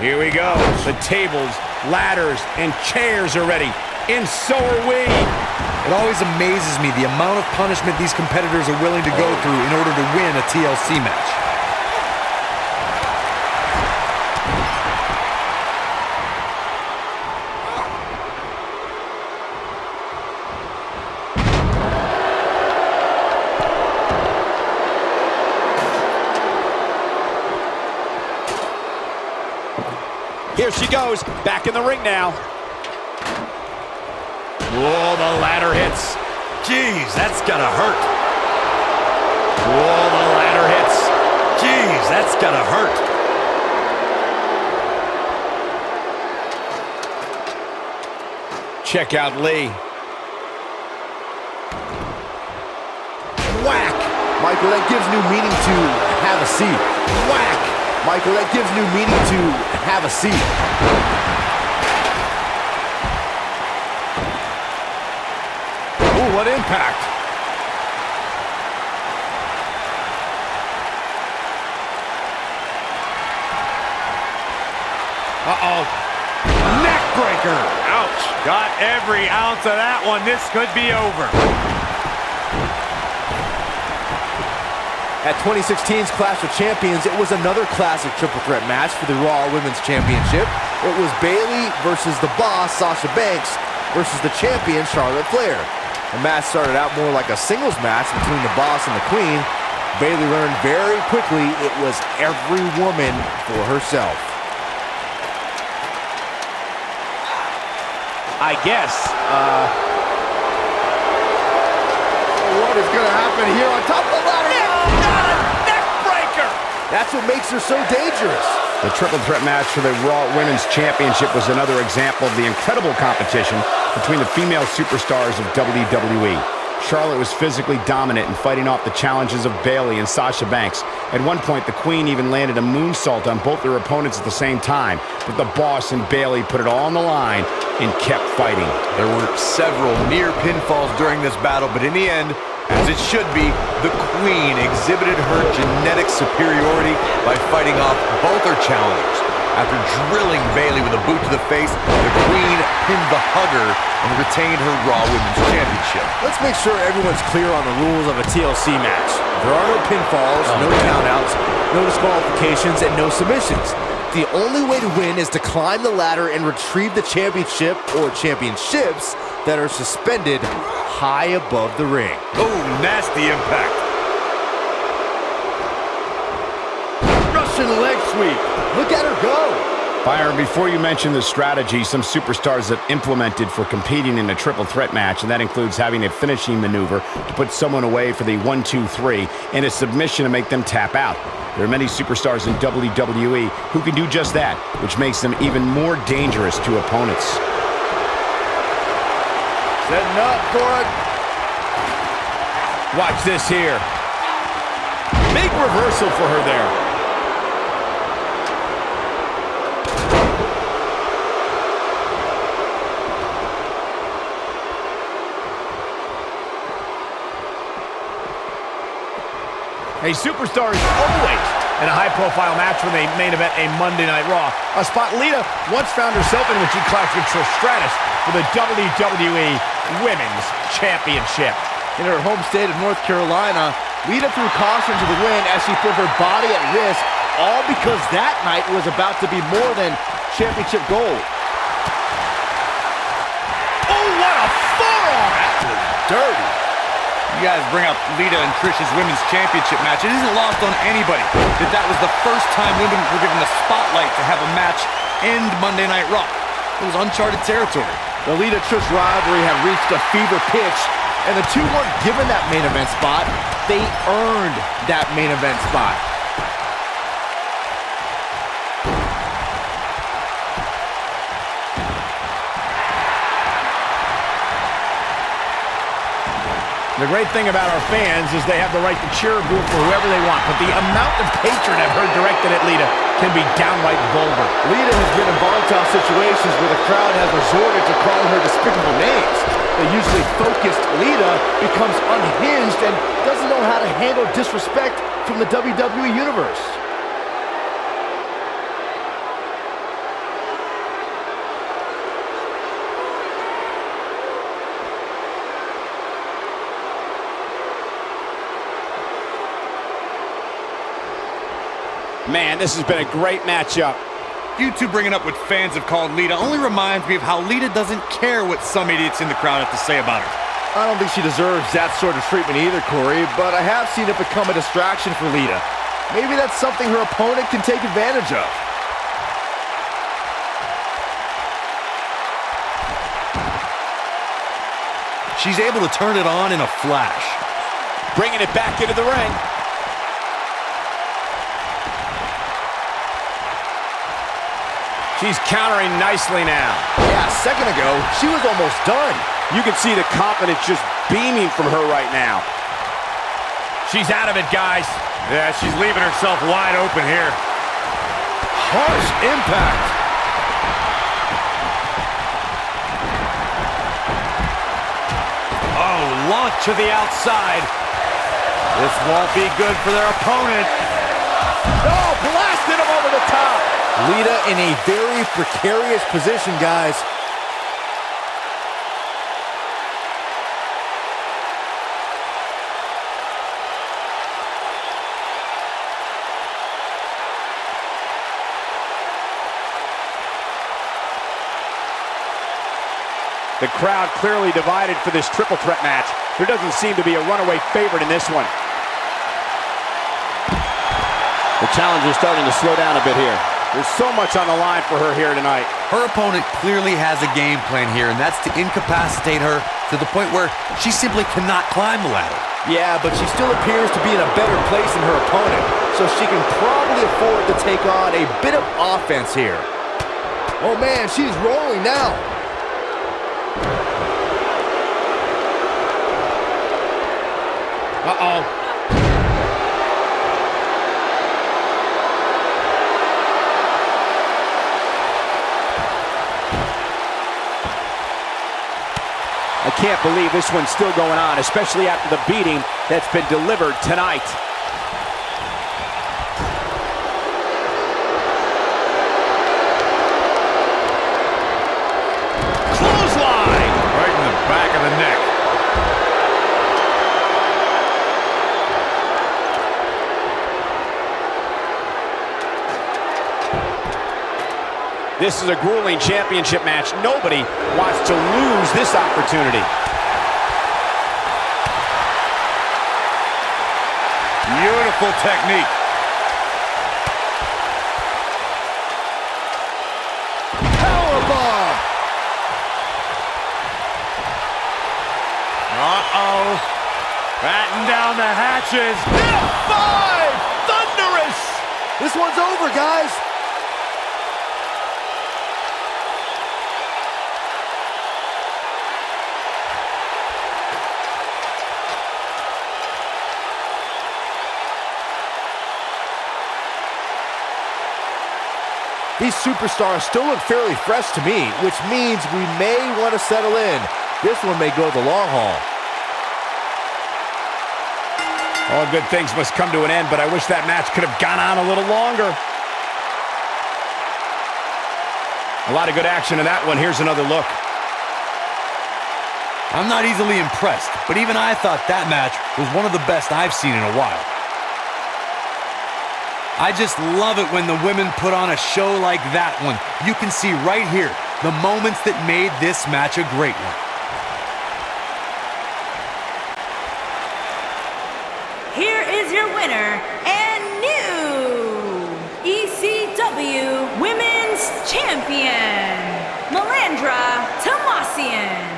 Here we go. The tables, ladders, and chairs are ready. And so are we. It always amazes me the amount of punishment these competitors are willing to go through in order to win a TLC match. Here she goes, back in the ring now. Whoa, the ladder hits. Jeez, that's gotta hurt. Whoa, the ladder hits. Jeez, that's gotta hurt. Check out Lee. Whack! Michael, that gives new meaning to have a seat. Whack! Michael, that gives new meaning to have a seat. Ooh, what impact! Uh-oh. Neck breaker! Ouch. Got every ounce of that one. This could be over. At 2016's Clash of Champions, it was another classic triple threat match for the Raw Women's Championship. It was Bayley versus the Boss, Sasha Banks, versus the champion, Charlotte Flair. The match started out more like a singles match between the Boss and the Queen. Bayley learned very quickly it was every woman for herself. I guess, What is going to happen here on top of the ladder? neck breaker! That's what makes her so dangerous. The triple threat match for the Raw Women's Championship was another example of the incredible competition between the female superstars of WWE. Charlotte was physically dominant and fighting off the challenges of Bayley and Sasha Banks. At one point, the Queen even landed a moonsault on both their opponents at the same time, but the Boss and Bayley put it all on the line and kept fighting. There were several near pinfalls during this battle, but in the end, as it should be, the Queen exhibited her genetic superiority by fighting off both her challengers. After drilling Bayley with a boot to the face, the Queen pinned the hugger and retained her Raw Women's Championship. Let's make sure everyone's clear on the rules of a TLC match. There are no pinfalls, no countouts, no disqualifications, and no submissions. The only way to win is to climb the ladder and retrieve the championship or championships that are suspended high above the ring. Oh, nasty impact. Russian leg sweep. Look at her go. Byron, before you mention the strategy some superstars have implemented for competing in a triple threat match, and that includes having a finishing maneuver to put someone away for the 1-2-3 and a submission to make them tap out. There are many superstars in WWE who can do just that, which makes them even more dangerous to opponents. Setting up for it. Watch this here. Big reversal for her there. A superstar is always in a high-profile match when they main event a Monday Night Raw. A spot Lita once found herself in when she clashed with Trish Stratus for the WWE Women's Championship. In her home state of North Carolina, Lita threw caution to the wind as she put her body at risk, all because that night was about to be more than championship gold. Oh, what a forearm! That was dirty. You guys bring up Lita and Trish's Women's Championship match. It isn't lost on anybody that was the first time women were given the spotlight to have a match end Monday Night Raw. It was uncharted territory. The Lita-Trish rivalry had reached a fever pitch, and the two weren't given that main event spot. They earned that main event spot. The great thing about our fans is they have the right to cheer or boo for whoever they want, but the amount of hatred I've heard directed at Lita can be downright vulgar. Lita has been in volatile situations where the crowd has resorted to calling her despicable names. The usually focused Lita becomes unhinged and doesn't know how to handle disrespect from the WWE Universe. Man, this has been a great matchup. You two bringing up what fans have called Lita only reminds me of how Lita doesn't care what some idiots in the crowd have to say about her. I don't think she deserves that sort of treatment either, Corey, but I have seen it become a distraction for Lita. Maybe that's something her opponent can take advantage of. She's able to turn it on in a flash. Bringing it back into the ring. She's countering nicely now. Yeah, a second ago, she was almost done. You can see the confidence just beaming from her right now. She's out of it, guys. Yeah, she's leaving herself wide open here. Harsh impact. Oh, launch to the outside. This won't be good for their opponent. Oh, blasted him over the top. Lita in a very precarious position, guys. The crowd clearly divided for this triple threat match. There doesn't seem to be a runaway favorite in this one. The challenger's starting to slow down a bit here. There's so much on the line for her here tonight. Her opponent clearly has a game plan here, and that's to incapacitate her to the point where she simply cannot climb the ladder. Yeah, but she still appears to be in a better place than her opponent, so she can probably afford to take on a bit of offense here. Oh man, she's rolling now. Uh-oh. I can't believe this one's still going on, especially after the beating that's been delivered tonight. Clothesline! Right in the back of the neck. This is a grueling championship match. Nobody wants to lose this opportunity. Beautiful technique. Powerbomb! Uh-oh. Batten down the hatches. F5! Thunderous! This one's over, guys. These superstars still look fairly fresh to me, which means we may want to settle in. This one may go the long haul. All good things must come to an end, but I wish that match could have gone on a little longer. A lot of good action in that one. Here's another look. I'm not easily impressed, but even I thought that match was one of the best I've seen in a while. I just love it when the women put on a show like that one. You can see right here the moments that made this match a great one. Here is your winner and new ECW Women's Champion, Malandra Tomassian.